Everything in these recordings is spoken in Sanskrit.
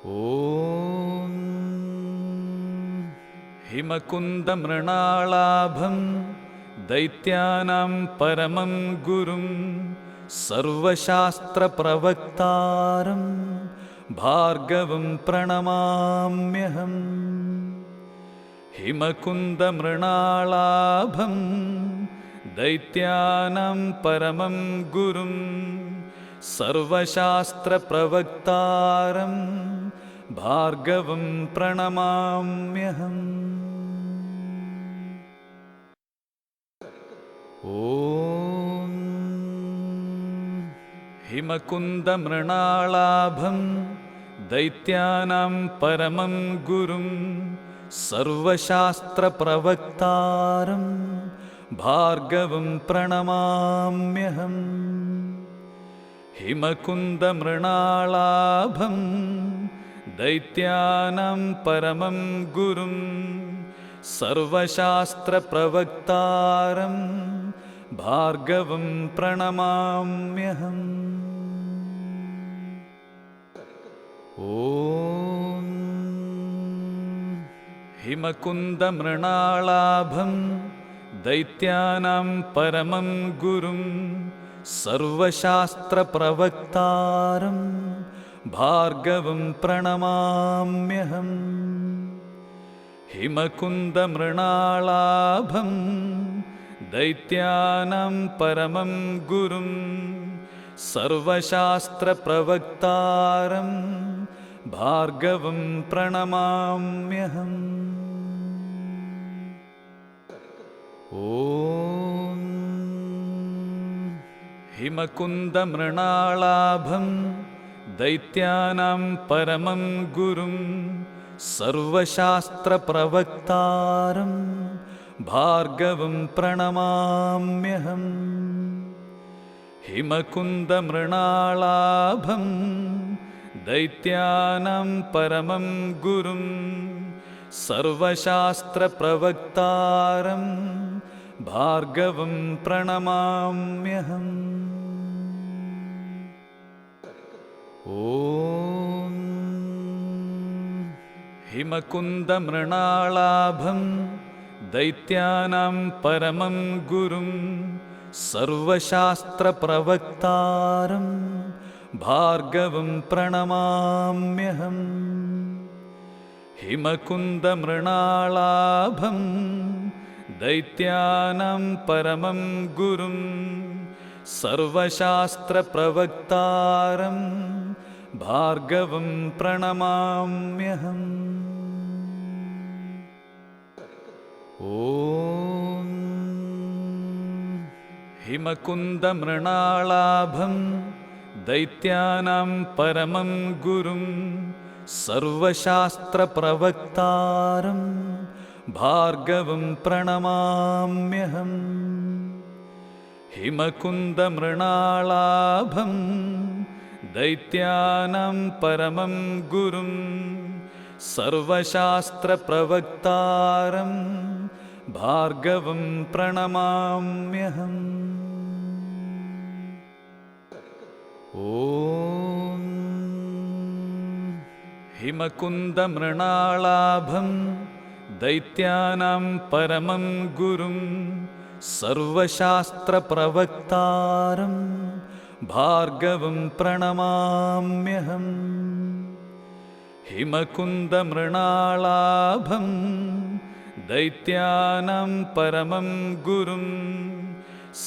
ॐ हिमकुन्दमृणालाभं दैत्यानां परमं गुरुं सर्वशास्त्रप्रवक्तारं भार्गवं प्रणमाम्यहम्। हिमकुन्दमृणालाभं दैत्यानां परमं गुरुं सर्वशास्त्रप्रवक्तारं भार्गवं प्रणमाम्यहम्। ॐ हिमकुन्दमृणालाभं दैत्यानां परमं गुरुं सर्वशास्त्रप्रवक्तारं भार्गवं प्रणमाम्यहम्। हिमकुन्दमृणालाभं दैत्यानां परमं गुरुं सर्वशास्त्रप्रवक्तारं भार्गवं प्रणमाम्यहम्। ॐ हिमकुन्दमृणालाभं दैत्यानां परमं गुरुं सर्वशास्त्रप्रवक्तारं भार्गवं प्रणमाम्यहम्। हिमकुन्दमृणालाभं दैत्यानां परमं गुरुं सर्वशास्त्रप्रवक्तारं भार्गवं प्रणमाम्यहम्। ॐ हिमकुन्दमृणालाभं दैत्यानां परमं गुरुं सर्वशास्त्रप्रवक्तारं भार्गवं प्रणमाम्यहम्। हिमकुन्दमृणालाभं दैत्यानां परमं गुरुं सर्वशास्त्रप्रवक्तारं भार्गवं प्रणमाम्यहम्। ॐ हिमकुन्दमृणालाभं दैत्यानां परमं गुरुं सर्वशास्त्रप्रवक्तारं भार्गवं प्रणमाम्यहम्। हिमकुन्दमृणालाभं दैत्यानां परमं गुरुं सर्वशास्त्रप्रवक्तारं भार्गवं प्रणमाम्यहम्। ॐ हिमकुन्दमृणालाभं दैत्यानां परमं गुरुं सर्वशास्त्रप्रवक्तारं भार्गवं प्रणमाम्यहम्। हिमकुन्दमृणालाभं दैत्यानां परमं गुरुं सर्वशास्त्रप्रवक्तारं भार्गवं प्रणमाम्यहम्। ॐ हिमकुन्दमृणालाभं दैत्यानां परमं गुरुं सर्वशास्त्रप्रवक्तारं भार्गवं प्रणमाम्यहम्। हिमकुन्दमृणालाभं दैत्यानां परमं गुरुं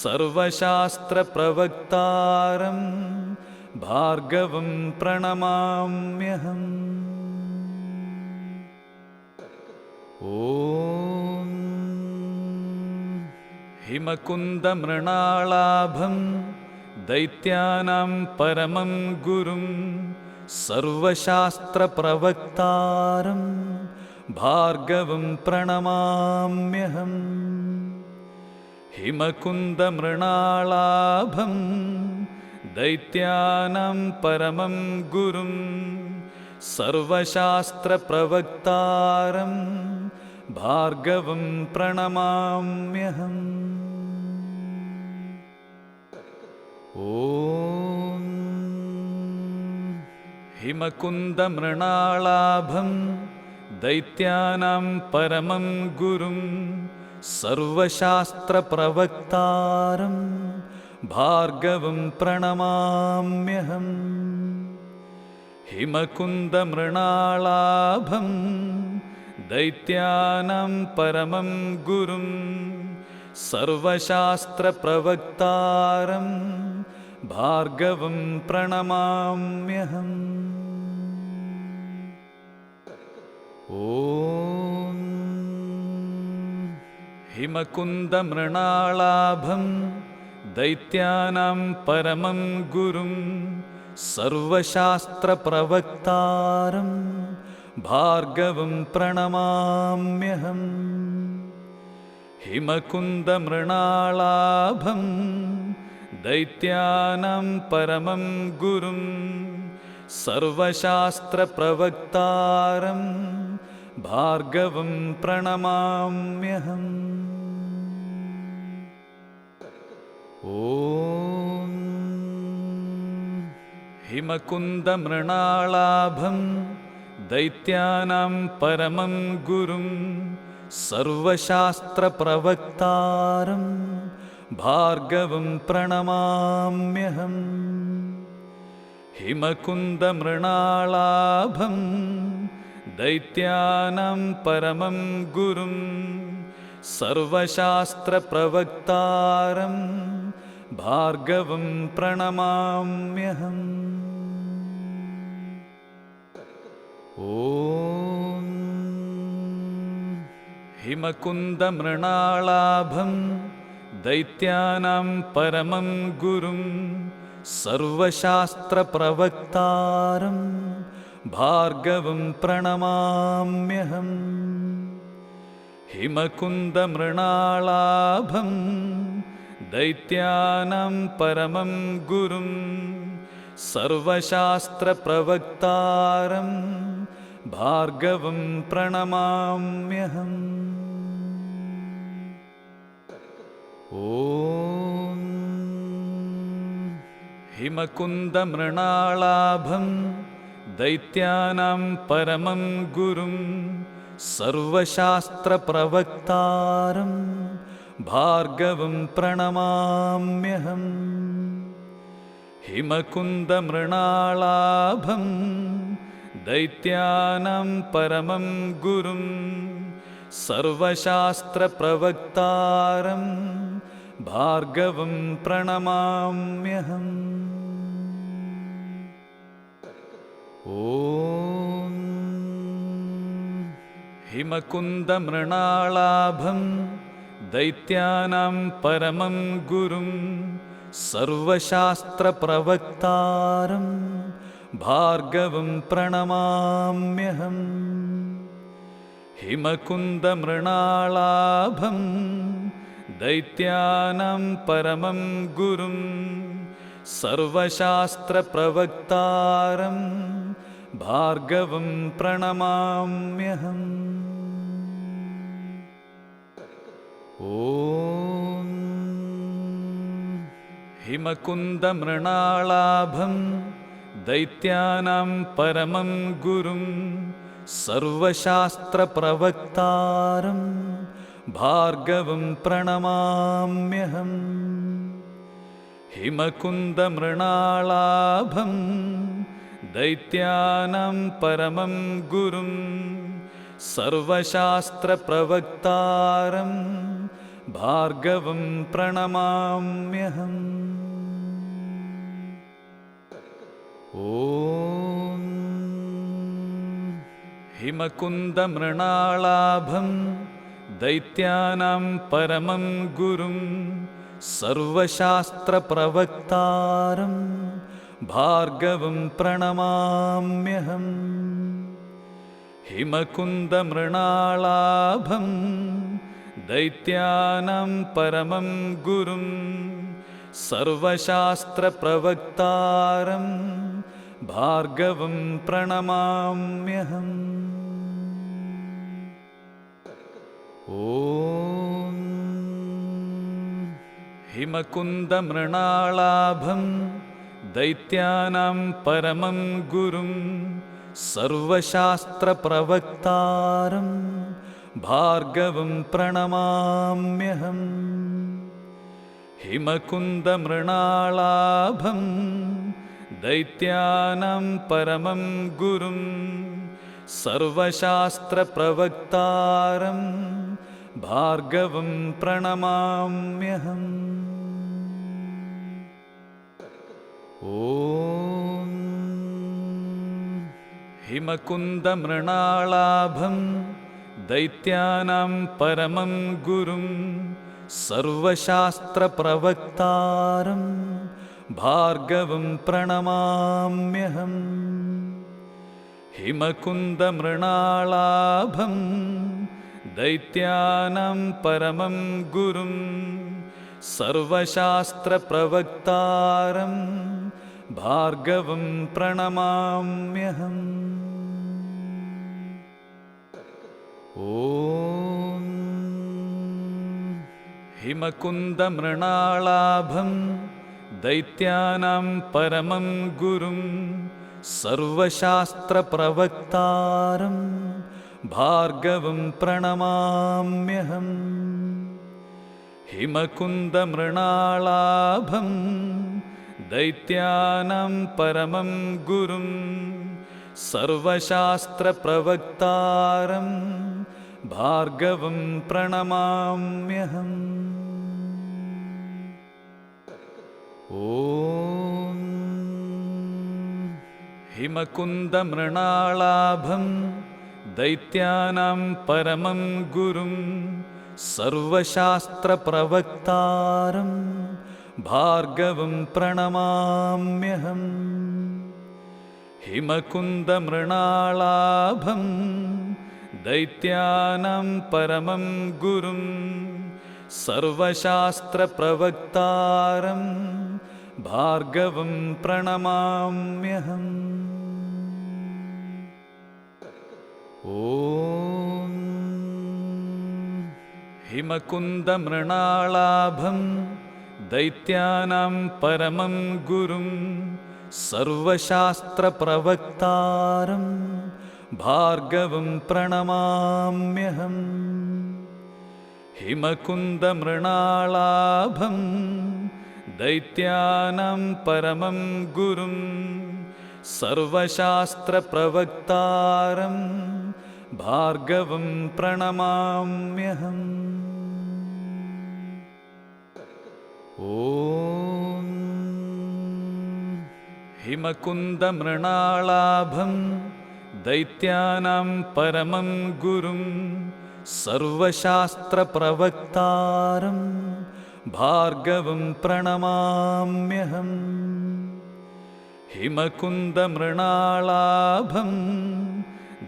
सर्वशास्त्रप्रवक्तारं भार्गवं प्रणमाम्यहम्। ॐ हिमकुन्दमृणालाभं दैत्यानां परमं गुरुं सर्वशास्त्रप्रवक्तारं भार्गवं प्रणमाम्यहम्। हिमकुन्दमृणालाभं दैत्यानां परमं गुरुं सर्वशास्त्रप्रवक्तारं भार्गवं प्रणमाम्यहम्। ॐ हिमकुन्दमृणालाभं दैत्यानां परमं गुरुं सर्वशास्त्रप्रवक्तारं भार्गवं प्रणमाम्यहम्। हिमकुन्दमृणालाभं दैत्यानां परमं गुरुं सर्वशास्त्रप्रवक्तारं भार्गवं प्रणमाम्यहम्। ॐ हिमकुन्दमृणालाभं दैत्यानां परमं गुरुं सर्वशास्त्रप्रवक्तारं भार्गवं प्रणमाम्यहम्। हिमकुन्दमृणालाभं दैत्यानां परमं गुरुं सर्वशास्त्रप्रवक्तारं भार्गवं प्रणमाम्यहम्। ॐ हिमकुन्दमृणालाभं दैत्यानां परमं गुरुं सर्वशास्त्रप्रवक्तारं भार्गवं प्रणमाम्यहम्। हिमकुन्दमृणालाभं दैत्यानां परमं गुरुं सर्वशास्त्रप्रवक्तारं भार्गवं प्रणमाम्यहम्। ॐ हिमकुन्दमृणालाभं दैत्यानां परमं गुरुं सर्वशास्त्रप्रवक्तारं भार्गवं प्रणमाम्यहम्। हिमकुन्दमृणालाभं दैत्यानां परमं गुरुं सर्वशास्त्रप्रवक्तारं भार्गवं प्रणमाम्यहम्। ॐ हिमकुन्दमृणालाभं दैत्यानां परमं गुरुं सर्वशास्त्रप्रवक्तारं भार्गवं प्रणमाम्यहम्। हिमकुन्दमृणालाभं दैत्यानां परमं गुरुं सर्वशास्त्रप्रवक्तारं भार्गवं प्रणमाम्यहम्। ॐ हिमकुन्दमृणालाभं दैत्यानां परमं गुरुं सर्वशास्त्रप्रवक्तारं भार्गवं प्रणमाम्यहम्। हिमकुन्दमृणालाभं दैत्यानां परमं गुरुं सर्वशास्त्रप्रवक्तारं भार्गवं प्रणमाम्यहम्। ॐ हिमकुन्दमृणालाभं दैत्यानां परमं गुरुं सर्वशास्त्रप्रवक्तारं भार्गवं प्रणमाम्यहम्। हिमकुन्दमृणालाभं दैत्यानां परमं गुरुं सर्वशास्त्रप्रवक्तारं भार्गवं प्रणमाम्यहम्। ॐ हिमकुन्दमृणालाभं दैत्यानां परमं गुरुं सर्वशास्त्रप्रवक्तारं भार्गवं प्रणमाम्यहम्। हिमकुन्दमृणालाभं दैत्यानां परमं गुरुं सर्वशास्त्रप्रवक्तारं भार्गवं प्रणमाम्यहम्। ॐ हिमकुन्दमृणालाभं दैत्यानां परमं गुरुं सर्वशास्त्रप्रवक्तारं भार्गवं प्रणमाम्यहम्। हिमकुन्दमृणालाभं दैत्यानां परमं गुरुं सर्वशास्त्रप्रवक्तारं भार्गवं प्रणमाम्यहम्। ॐ हिमकुन्दमृणालाभं दैत्यानां परमं गुरुं सर्वशास्त्रप्रवक्तारं भार्गवं प्रणमाम्यहम्। हिमकुन्दमृणालाभं दैत्यानां परमं गुरुं सर्वशास्त्रप्रवक्तारं भार्गवं प्रणमाम्यहम्। ॐ हिमकुन्दमृणालाभं दैत्यानां परमं गुरुं सर्वशास्त्रप्रवक्तारं भार्गवं प्रणमाम्यहम्। हिमकुन्दमृणालाभं दैत्यानां परमं गुरुं सर्वशास्त्रप्रवक्तारं भार्गवं प्रणमाम्यहम्। ॐ हिमकुन्दमृणालाभं दैत्यानां परमं गुरुं सर्वशास्त्रप्रवक्तारं भार्गवं प्रणमाम्यहम्। हिमकुन्दमृणालाभं दैत्यानां परमं गुरुं सर्वशास्त्रप्रवक्तारं भार्गवं प्रणमाम्यहम्। ॐ हिमकुन्दमृणालाभं दैत्यानां परमं गुरुं सर्वशास्त्रप्रवक्तारं भार्गवं प्रणमाम्यहम्। हिमकुन्दमृणालाभं दैत्यानां परमं गुरुं सर्वशास्त्रप्रवक्तारं भार्गवं प्रणमाम्यहम्। ॐ हिमकुन्दमृणालाभं दैत्यानां परमं गुरुं सर्वशास्त्रप्रवक्तारं भार्गवं प्रणमाम्यहम्। हिमकुन्दमृणालाभं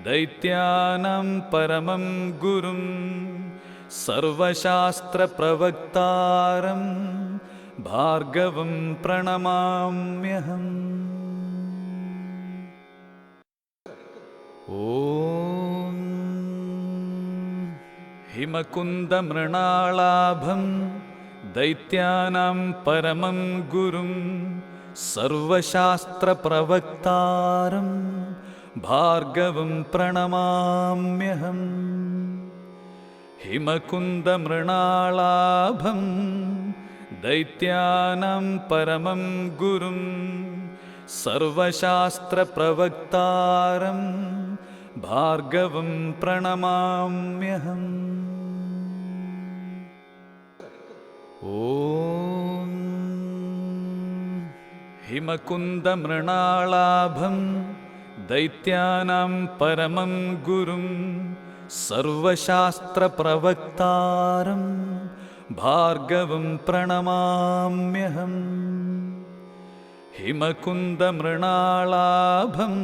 दैत्यानां परमं गुरुं सर्वशास्त्रप्रवक्तारं भार्गवं प्रणमाम्यहम्। ॐ हिमकुन्दमृणालाभं दैत्यानां परमं गुरुं सर्वशास्त्रप्रवक्तारं भार्गवं प्रणमाम्यहम्। हिमकुन्दमृणालाभं दैत्यानां परमं गुरुं सर्वशास्त्रप्रवक्तारं भार्गवं प्रणमाम्यहम्। ॐ हिमकुन्दमृणालाभं दैत्यानां परमं गुरुं सर्वशास्त्रप्रवक्तारं भार्गवं प्रणमाम्यहम्। हिमकुन्दमृणालाभं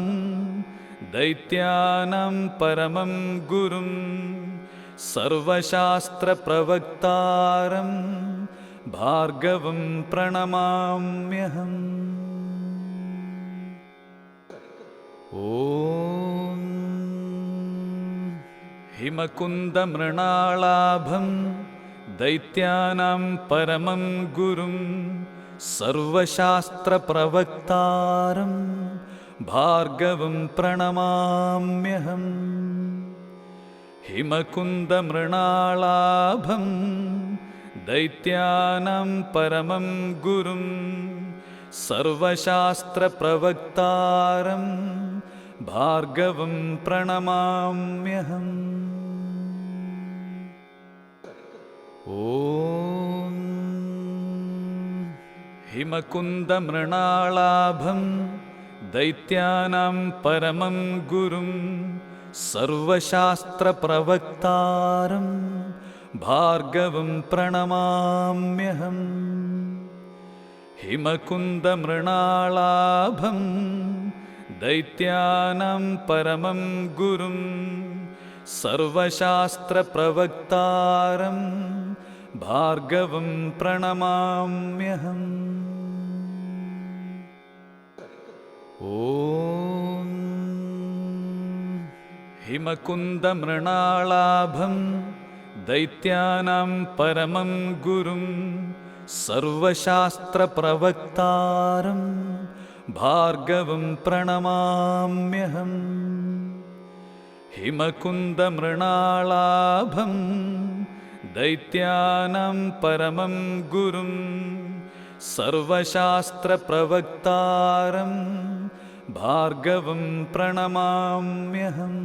दैत्यानां परमं गुरुं सर्वशास्त्रप्रवक्तारं भार्गवं प्रणमाम्यहम्। ॐ हिमकुन्दमृणालाभं दैत्यानां परमं गुरुं सर्वशास्त्रप्रवक्तारं भार्गवं प्रणमाम्यहम् हिमकुन्दमृणालाभं दैत्यानां परमं गुरुं सर्वशास्त्रप्रवक्तारं भार्गवं प्रणमाम्यहम् ॐ हिमकुन्दमृणालाभं दैत्यानां परमं गुरुं सर्वशास्त्रप्रवक्तारं भार्गवं प्रणमाम्यहम् हिमकुन्दमृणालाभं दैत्यानां परमं गुरुं सर्वशास्त्रप्रवक्तारं भार्गवं प्रणमाम्यहम् ॐ हिमकुन्दमृणालाभं दैत्यानां परमं गुरुं सर्वशास्त्रप्रवक्तारं भार्गवं प्रणमाम्यहम् हिमकुन्दमृणालाभं दैत्यानां परमं गुरुं सर्वशास्त्रप्रवक्तारं भार्गवं प्रणमाम्यहम्